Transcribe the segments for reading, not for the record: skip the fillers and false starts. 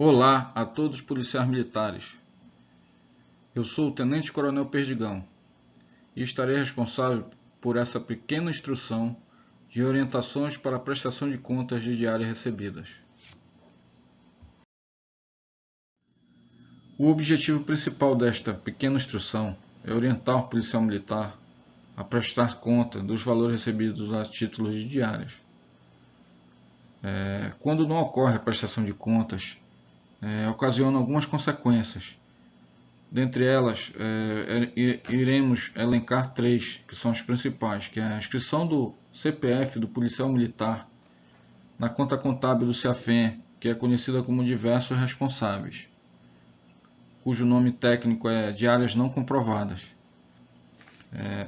Olá a todos os policiais militares. Eu sou o Tenente Coronel Perdigão e estarei responsável por essa pequena instrução de orientações para a prestação de contas de diárias recebidas. O objetivo principal desta pequena instrução é orientar o policial militar a prestar conta dos valores recebidos a título de diárias. Quando não ocorre a prestação de contas, ocasiona algumas consequências. Dentre elas, iremos elencar três, que são as principais, que é a inscrição do CPF do policial militar na conta contábil do CEAFEM, que é conhecida como diversos responsáveis, cujo nome técnico é diárias não comprovadas.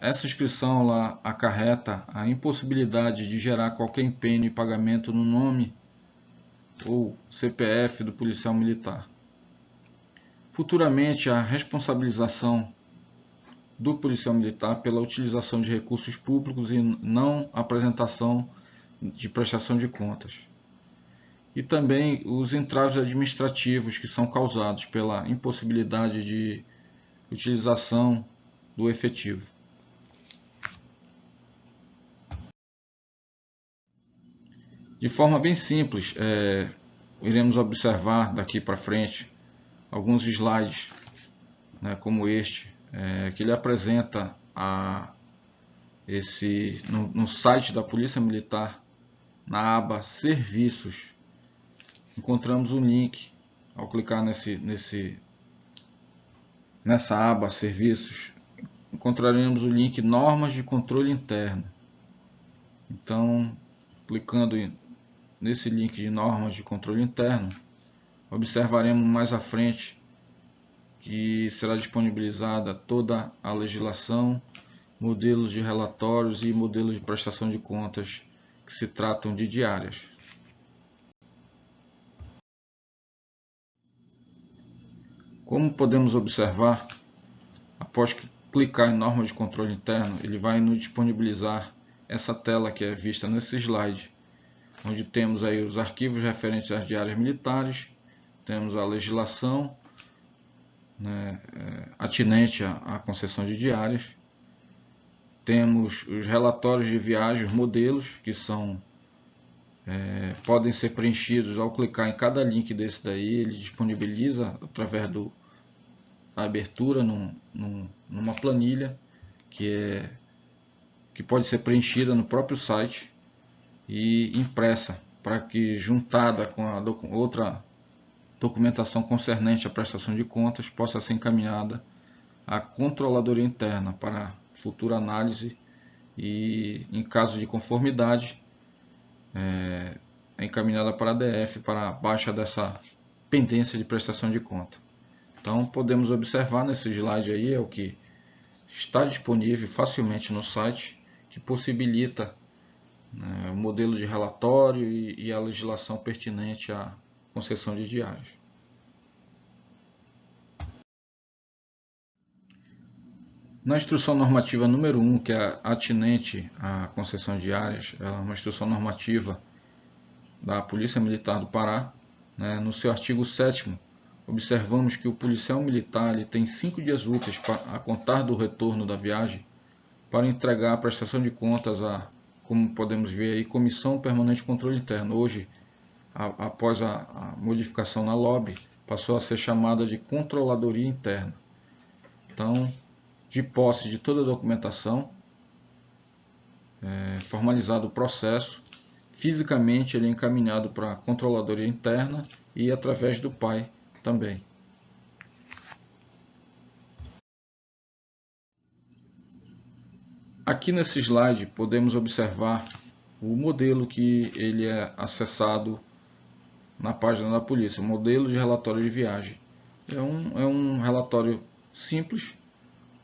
Essa inscrição lá acarreta a impossibilidade de gerar qualquer empenho e pagamento no nome ou CPF do policial militar. Futuramente, a responsabilização do policial militar pela utilização de recursos públicos e não apresentação de prestação de contas. E também os entraves administrativos que são causados pela impossibilidade de utilização do efetivo. De forma bem simples, iremos observar daqui para frente alguns slides, como este, que ele apresenta no site da Polícia Militar, na aba Serviços, encontramos um link. Ao clicar nessa aba Serviços, encontraremos o link Normas de Controle Interno. Então, clicando nesse link de Normas de Controle Interno, observaremos mais à frente que será disponibilizada toda a legislação, modelos de relatórios e modelos de prestação de contas que se tratam de diárias. Como podemos observar, após clicar em Normas de Controle Interno, ele vai nos disponibilizar essa tela que é vista nesse slide, onde temos aí os arquivos referentes às diárias militares, temos a legislação atinente à concessão de diárias, temos os relatórios de viagem, os modelos, que podem ser preenchidos ao clicar em cada link desse daí. Ele disponibiliza através da abertura numa planilha que pode ser preenchida no próprio site e impressa, para que, juntada com a outra documentação concernente à prestação de contas, possa ser encaminhada à Controladoria Interna para futura análise e, em caso de conformidade, é encaminhada para a DF para baixa dessa pendência de prestação de conta. Então, podemos observar nesse slide aí, é o que está disponível facilmente no site, que possibilita o modelo de relatório e a legislação pertinente à concessão de diárias. Na instrução normativa número 1, que é atinente à concessão de diárias, é uma instrução normativa da Polícia Militar do Pará, no seu artigo 7º, observamos que o policial militar tem 5 dias úteis a contar do retorno da viagem para entregar a prestação de contas como podemos ver aí, Comissão Permanente de Controle Interno. Hoje, após a modificação na LOB, passou a ser chamada de Controladoria Interna. Então, de posse de toda a documentação, formalizado o processo, fisicamente ele é encaminhado para a Controladoria Interna e através do PAI também. Aqui nesse slide podemos observar o modelo que ele é acessado na página da polícia, o modelo de relatório de viagem. É um relatório simples,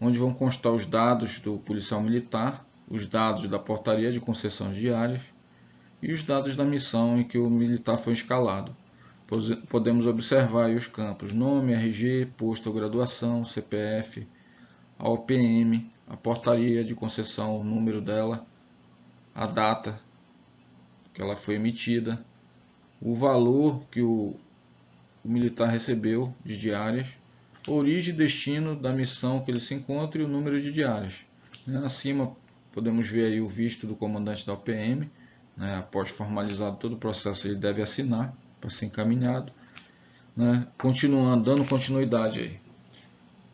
onde vão constar os dados do policial militar, os dados da portaria de concessão de diárias e os dados da missão em que o militar foi escalado. Podemos observar aí os campos nome, RG, posto ou graduação, CPF, a OPM, a portaria de concessão, o número dela, a data que ela foi emitida, o valor que o o militar recebeu de diárias, origem e destino da missão que ele se encontra e o número de diárias. Acima podemos ver aí o visto do comandante da OPM, após formalizado todo o processo ele deve assinar para ser encaminhado. Continuando, dando continuidade aí.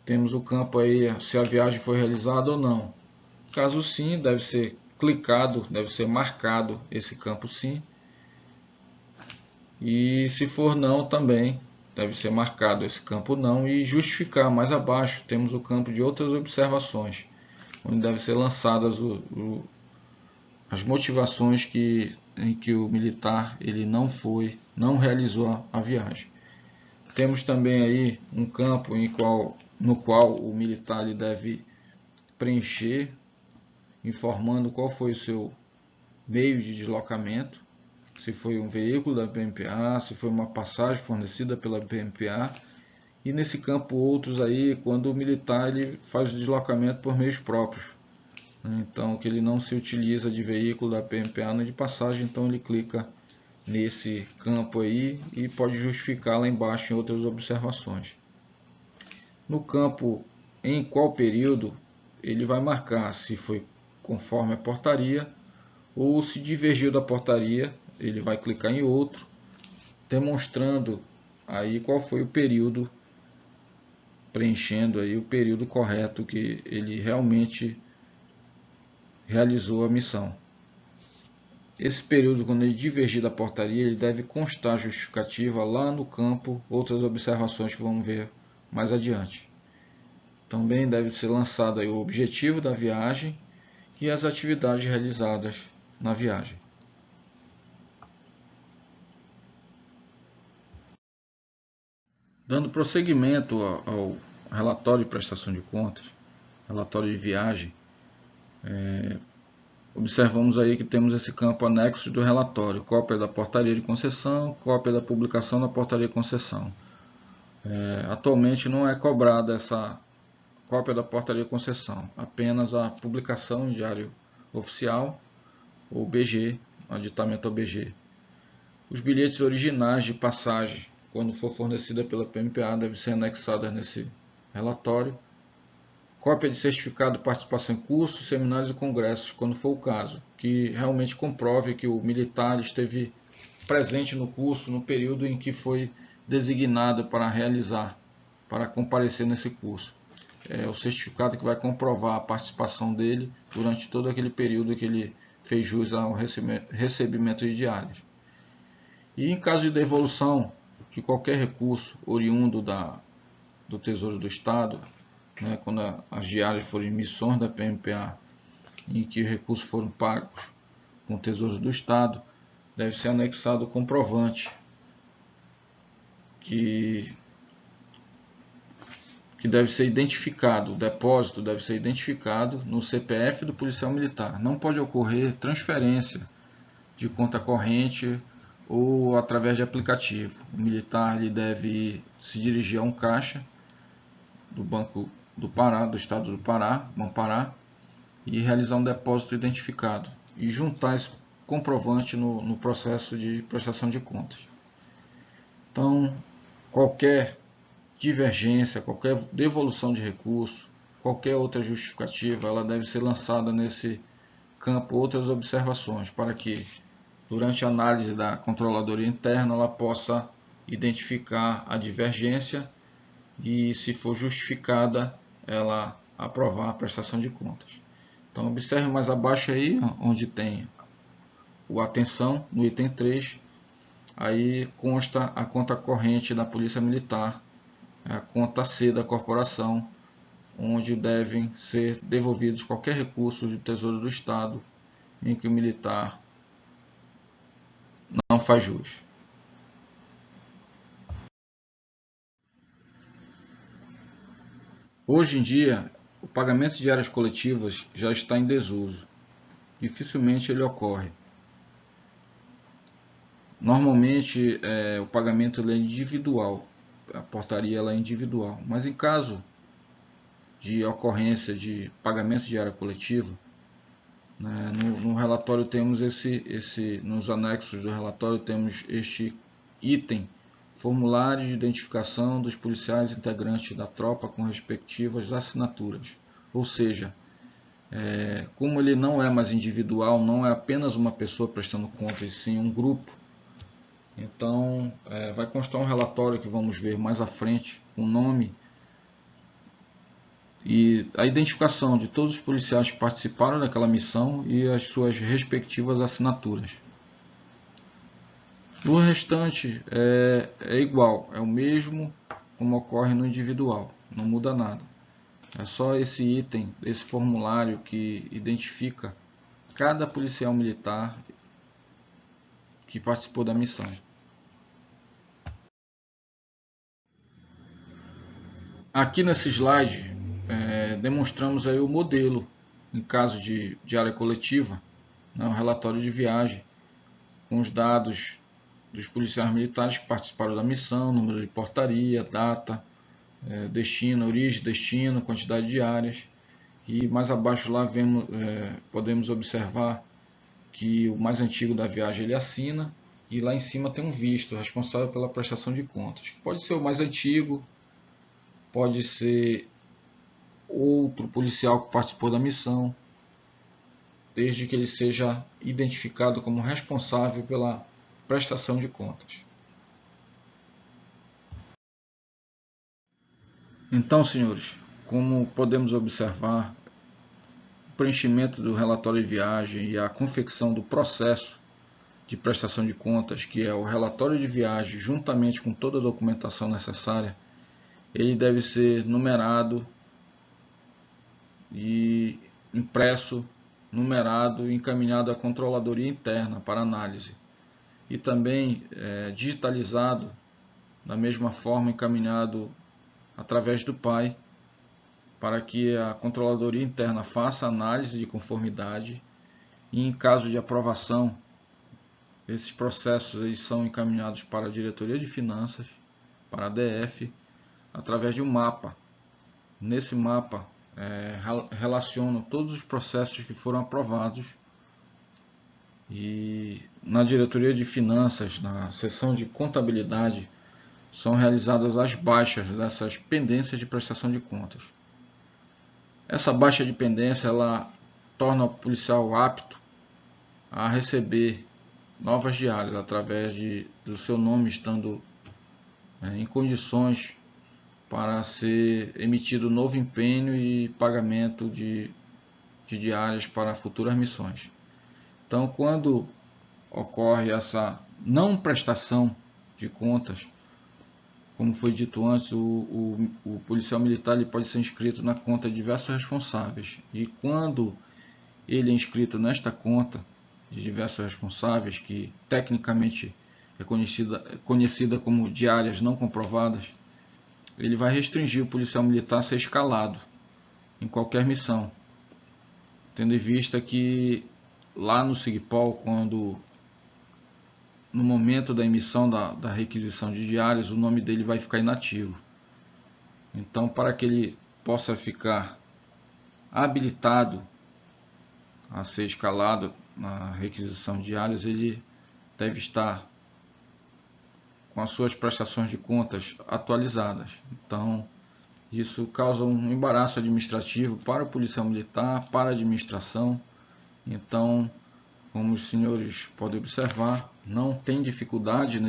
Temos o campo aí, se a viagem foi realizada ou não. Caso sim, deve ser clicado, deve ser marcado esse campo sim. E se for não, também deve ser marcado esse campo não e justificar. Mais abaixo temos o campo de outras observações, onde devem ser lançadas as motivações em que o militar ele não realizou a viagem. Temos também aí um campo no qual o militar ele deve preencher, informando qual foi o seu meio de deslocamento, se foi um veículo da PMPA, se foi uma passagem fornecida pela PMPA, e nesse campo outros aí, quando o militar ele faz o deslocamento por meios próprios, então que ele não se utiliza de veículo da PMPA nem de passagem, então ele clica nesse campo aí e pode justificar lá embaixo em outras observações. No campo em qual período, ele vai marcar se foi conforme a portaria ou se divergiu da portaria, ele vai clicar em outro, demonstrando aí qual foi o período, preenchendo aí o período correto que ele realmente realizou a missão. Esse período, quando ele divergir da portaria, ele deve constar justificativa lá no campo, outras observações que vamos ver mais adiante. Também deve ser lançado aí o objetivo da viagem e as atividades realizadas na viagem. Dando prosseguimento ao relatório de prestação de contas, relatório de viagem, observamos aí que temos esse campo anexo do relatório, cópia da portaria de concessão, cópia da publicação da portaria de concessão. Atualmente não é cobrada essa cópia da portaria de concessão, apenas a publicação em diário oficial ou BG, aditamento ao BG. Os bilhetes originais de passagem, quando for fornecida pela PMPA, devem ser anexadas nesse relatório. Cópia de certificado de participação em cursos, seminários e congressos, quando for o caso, que realmente comprove que o militar esteve presente no curso no período em que foi designado para realizar, para comparecer nesse curso. É o certificado que vai comprovar a participação dele durante todo aquele período que ele fez jus ao recebimento de diárias. E em caso de devolução de qualquer recurso oriundo do Tesouro do Estado, quando as diárias forem emissões da PMPA em que recursos foram pagos com o Tesouro do Estado, deve ser anexado o comprovante que deve ser identificado, o depósito deve ser identificado no CPF do policial militar. Não pode ocorrer transferência de conta corrente ou através de aplicativo. O militar ele deve se dirigir a um caixa do Banco do Pará, do Estado do Pará, Banpará, e realizar um depósito identificado e juntar esse comprovante no processo de prestação de contas. Então, qualquer divergência, qualquer devolução de recurso, qualquer outra justificativa, ela deve ser lançada nesse campo outras observações, para que durante a análise da controladoria interna ela possa identificar a divergência e, se for justificada, ela aprovar a prestação de contas. Então observe mais abaixo aí, onde tem o atenção, no item 3, aí consta a conta corrente da Polícia Militar, a conta C da corporação, onde devem ser devolvidos qualquer recurso do Tesouro do Estado em que o militar não faz jus. Hoje em dia, o pagamento de diárias coletivas já está em desuso. Dificilmente ele ocorre. Normalmente o pagamento é individual, a portaria é individual, mas em caso de ocorrência de pagamento de diária coletiva, no relatório temos nos anexos do relatório temos este item formulário de identificação dos policiais integrantes da tropa com respectivas assinaturas. Ou seja, como ele não é mais individual, não é apenas uma pessoa prestando conta, e sim um grupo, então vai constar um relatório que vamos ver mais à frente, com o nome e a identificação de todos os policiais que participaram daquela missão e as suas respectivas assinaturas. O restante é igual, é o mesmo como ocorre no individual, não muda nada. É só esse item, esse formulário que identifica cada policial militar que participou da missão. Aqui nesse slide demonstramos aí o modelo em caso de área coletiva, né, um relatório de viagem com os dados dos policiais militares que participaram da missão, número de portaria, data, destino, origem, destino, quantidade de áreas. E mais abaixo lá podemos observar que o mais antigo da viagem ele assina, e lá em cima tem um visto, responsável pela prestação de contas. Pode ser o mais antigo, pode ser outro policial que participou da missão, desde que ele seja identificado como responsável pela prestação de contas. Então, senhores, como podemos observar, o preenchimento do relatório de viagem e a confecção do processo de prestação de contas, que é o relatório de viagem, juntamente com toda a documentação necessária, ele deve ser numerado e impresso, numerado e encaminhado à controladoria interna para análise. E também digitalizado, da mesma forma encaminhado através do PAI, para que a controladoria interna faça análise de conformidade e, em caso de aprovação, esses processos eles são encaminhados para a diretoria de finanças, para a DF, através de um mapa. Nesse mapa relacionam todos os processos que foram aprovados, e na diretoria de finanças, na seção de contabilidade, são realizadas as baixas dessas pendências de prestação de contas. Essa baixa de pendência ela torna o policial apto a receber novas diárias através do seu nome estando em condições para ser emitido novo empenho e pagamento de diárias para futuras missões. Então, quando ocorre essa não prestação de contas, como foi dito antes, o policial militar ele pode ser inscrito na conta de diversos responsáveis. E quando ele é inscrito nesta conta de diversos responsáveis, que tecnicamente é conhecida como diárias não comprovadas, ele vai restringir o policial militar a ser escalado em qualquer missão, tendo em vista que lá no SIGPOL, no momento da emissão da requisição de diárias, o nome dele vai ficar inativo. Então, para que ele possa ficar habilitado a ser escalado na requisição de diárias, ele deve estar com as suas prestações de contas atualizadas. Então, isso causa um embaraço administrativo para o policial militar, para a administração. Então, como os senhores podem observar, não tem dificuldade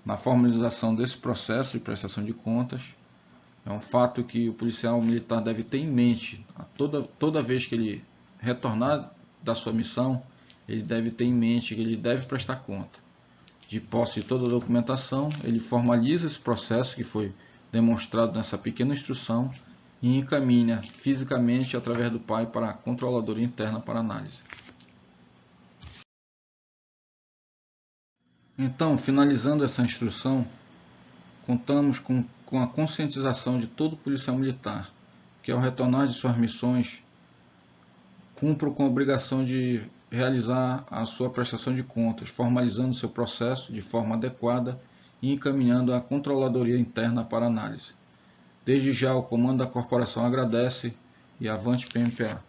na formalização desse processo de prestação de contas. É um fato que o policial militar deve ter em mente, toda vez que ele retornar da sua missão, ele deve ter em mente que ele deve prestar conta. De posse de toda a documentação, ele formaliza esse processo que foi demonstrado nessa pequena instrução e encaminha fisicamente através do PAI para a controladoria interna para análise. Então, finalizando essa instrução, contamos com a conscientização de todo policial militar, que ao retornar de suas missões, cumpra com a obrigação de realizar a sua prestação de contas, formalizando seu processo de forma adequada e encaminhando à controladoria interna para análise. Desde já, o comando da corporação agradece e avante PMPA.